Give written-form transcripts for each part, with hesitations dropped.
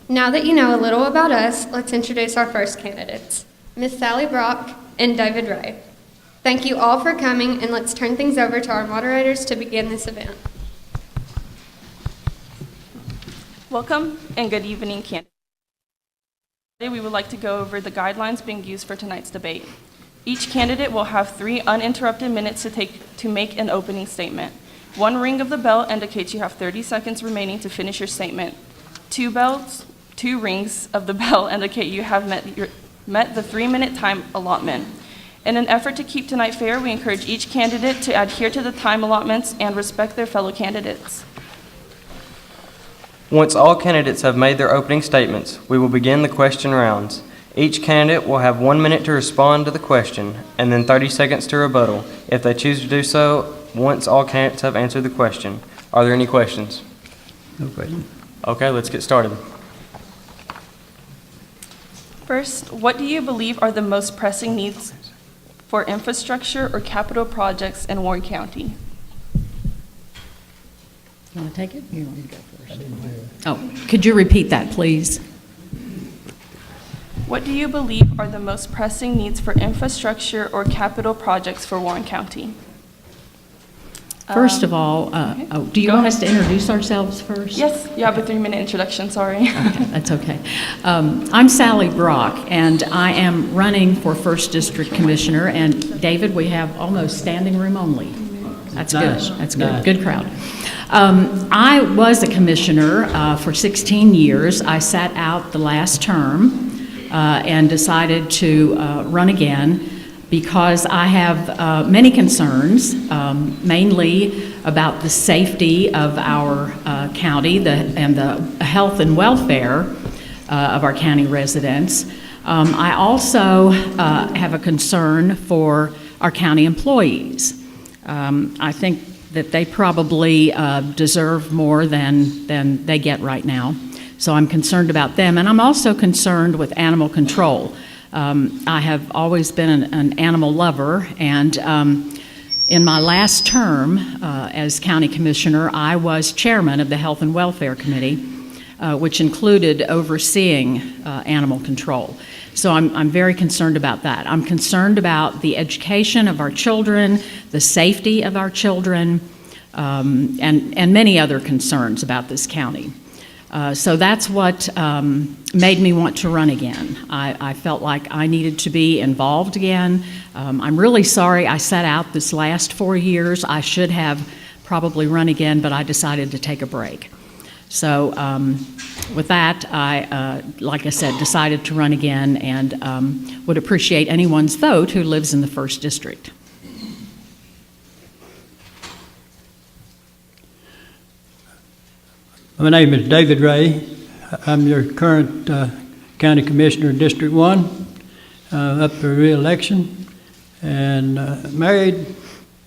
Now that you know a little about us, let's introduce our first candidates, Miss Sally Brock and David Ray. Thank you all for coming, and let's turn things over to our moderators to begin this event. Welcome and good evening, candidates. Today we would like to go over the guidelines being used for tonight's debate. Each candidate will have 3 uninterrupted minutes to make an opening statement. 1 ring of the bell indicates you have 30 seconds remaining to finish your statement. 2 rings of the bell indicate you have met the 3-minute time allotment. In an effort to keep tonight fair, we encourage each candidate to adhere to the time allotments and respect their fellow candidates. Once all candidates have made their opening statements, we will begin the question rounds. Each candidate will have 1 minute to respond to the question, and then 30 seconds to rebuttal, if they choose to do so once all candidates have answered the question. Are there any questions? No question. Okay, let's get started. First, what do you believe are the most pressing needs for infrastructure or capital projects in Warren County? You want to take it? You want me to go first? Oh, could you repeat that, please? What do you believe are the most pressing needs for infrastructure or capital projects for Warren County? First of all, okay. Do you Go want ahead. us to introduce ourselves first? Yes, you have a 3-minute introduction, sorry. Okay, that's okay. I'm Sally Brock, and I am running for 1st District Commissioner. And David, we have almost standing room only. That's Nice. good. That's good. Nice. Good crowd. I was a commissioner for 16 years. I sat out the last term and decided to run again because I have many concerns, mainly about the safety of our county and the health and welfare of our county residents. I also have a concern for our county employees. I think that they probably deserve more than they get right now. So I'm concerned about them. And I'm also concerned with animal control. I have always been an animal lover, and in my last term as county commissioner, I was chairman of the Health and Welfare Committee, which included overseeing animal control. So I'm very concerned about that. I'm concerned about the education of our children, the safety of our children, and many other concerns about this county. So that's what made me want to run again. I felt like I needed to be involved again. I'm really sorry I sat out this last 4 years. I should have probably run again, but I decided to take a break. So with that, I, like I said, decided to run again and would appreciate anyone's vote who lives in the 1st District. My name is David Ray. I'm your current County Commissioner in District 1, up for re-election, and married,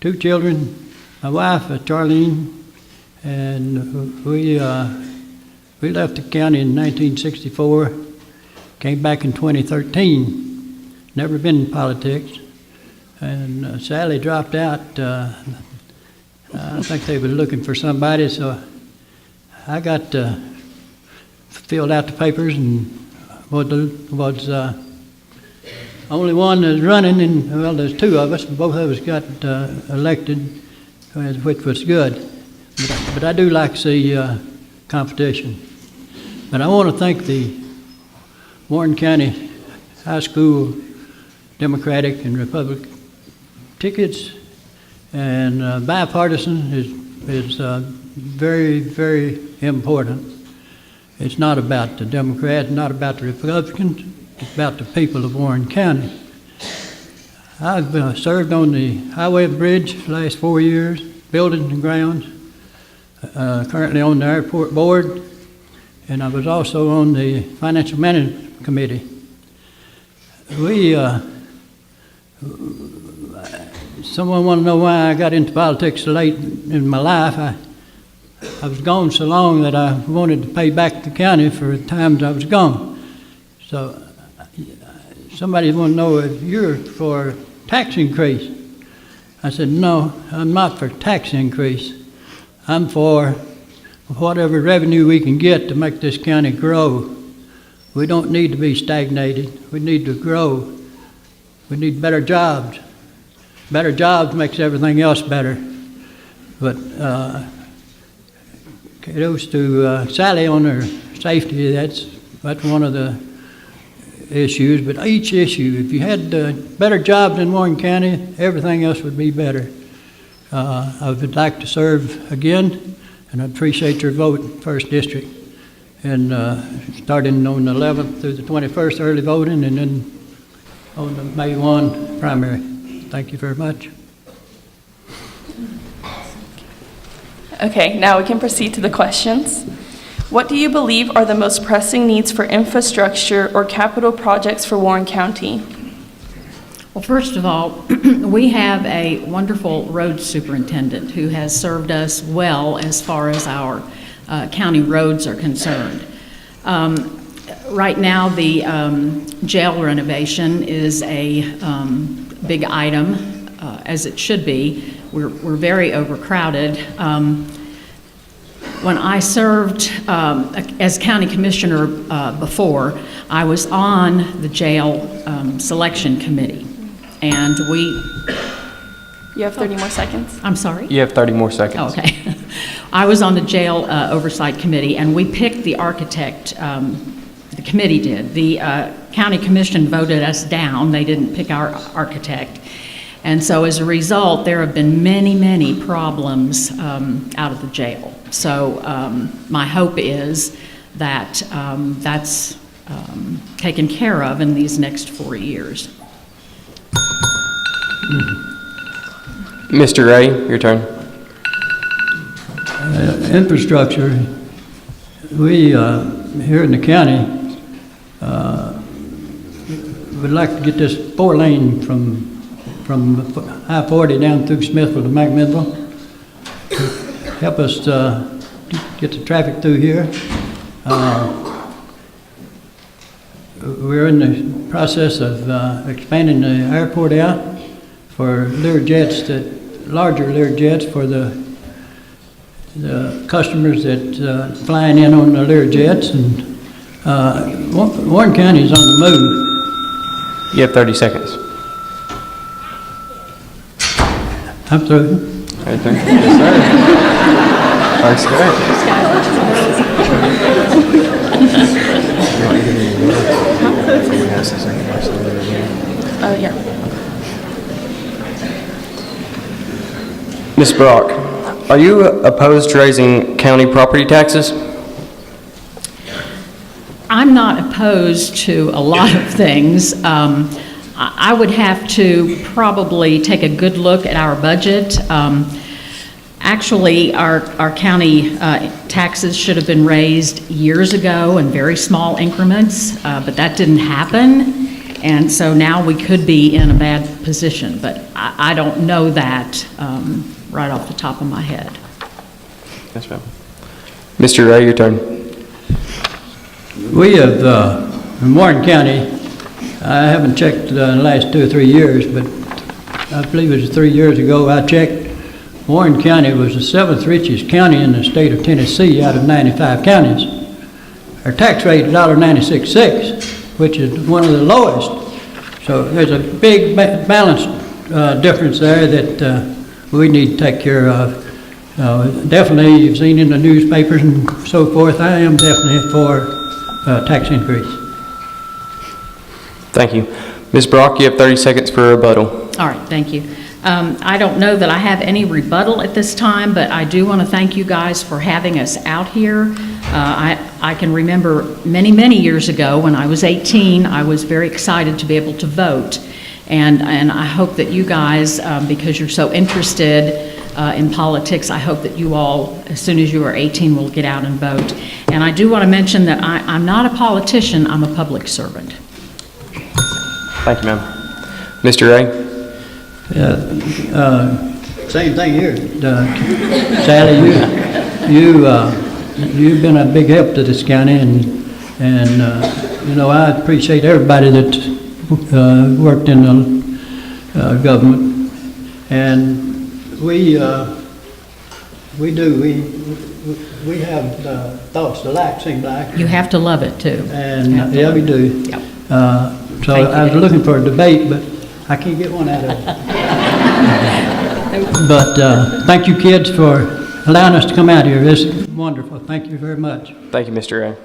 2 children, my wife, Charlene, and we left the county in 1964, came back in 2013, never been in politics, and Sally dropped out. I think they were looking for somebody, so I got filled out the papers and was only one that's running, and well, there's 2 of us, and both of us got elected, which was good. But I do like to see competition. But I want to thank the Warren County High School Democratic and Republican tickets, and bipartisan is very, very important. It's not about the Democrats, not about the Republicans, it's about the people of Warren County. I've served on the highway and bridge the last 4 years, buildings and grounds, currently on the airport board, and I was also on the financial management committee. Someone want to know why I got into politics so late in my life. I was gone so long that I wanted to pay back the county for the times I was gone. So somebody want to know if you're for tax increase. I said, no, I'm not for tax increase. I'm for whatever revenue we can get to make this county grow We don't need to be stagnated. We need to grow. We need better jobs. Better jobs makes everything else better. But kudos to Sally on her safety. That's one of the issues. But each issue, if you had better jobs in Warren County, everything else would be better. I would like to serve again, and I appreciate your vote, 1st District. And starting on the 11th through the 21st, early voting, and then on the May 1 primary. Thank you very much. Okay, now we can proceed to the questions. What do you believe are the most pressing needs for infrastructure or capital projects for Warren County? Well, first of all, we have a wonderful road superintendent who has served us well as far as our county roads are concerned. Right now, the jail renovation is a big item, as it should be. We're very overcrowded. When I served as county commissioner before, I was on the jail selection committee, and we... You have 30 more seconds. I'm sorry? You have 30 more seconds. Oh, okay. I was on the jail oversight committee, and we picked the architect. The committee did. The county commission voted us down. They didn't pick our architect. And so as a result, there have been many, many problems out of the jail. So my hope is that that's taken care of in these next 4 years. Mr. Ray, your turn. Infrastructure, we here in the county would like to get this 4-lane from I-40 down through Smithville to McMinnville. Help us get the traffic through here. We're in the process of expanding the airport out for Learjets, larger Learjets for the customers that flying in on the Learjets. And Warren County is on the move. You have 30 seconds. I'm through. Right there. Yes, sir. Yeah. Ms. Brock, are you opposed to raising county property taxes? I'm not opposed to a lot of things. I would have to probably take a good look at our budget. Actually, our county taxes should have been raised years ago in very small increments, but that didn't happen. And so now we could be in a bad position, but I don't know that right off the top of my head. Yes, ma'am. Mr. Ray, your turn. We have, in Warren County, I haven't checked the last 2 or 3 years, but I believe it was 3 years ago I checked. Warren County was the 7th richest county in the state of Tennessee out of 95 counties. Our tax rate is $1.96, which is one of the lowest. So there's a big balance difference there that we need to take care of. Definitely, you've seen in the newspapers and so forth, I am definitely for tax increase. Thank you. Ms. Brock, you have 30 seconds for a rebuttal. All right, thank you. I don't know that I have any rebuttal at this time, but I do want to thank you guys for having us out here. I can remember many, many years ago when I was 18, I was very excited to be able to vote. And I hope that you guys, because you're so interested in politics, I hope that you all, as soon as you are 18, will get out and vote. And I do want to mention that I'm not a politician, I'm a public servant. Thank you, ma'am. Mr. Ray? Same thing here. Sally, you've been a big help to this county, and you know, I appreciate everybody that worked in the government. And we We do. We have thoughts alike, seem like. You have to love it, too. And, You have to yeah, love we it. do. Yep. So Thank you, I was Dave. looking for a debate, but I can't get one out of it. But thank you, kids, for allowing us to come out here. It's wonderful. Thank you very much. Thank you, Mr. Ray.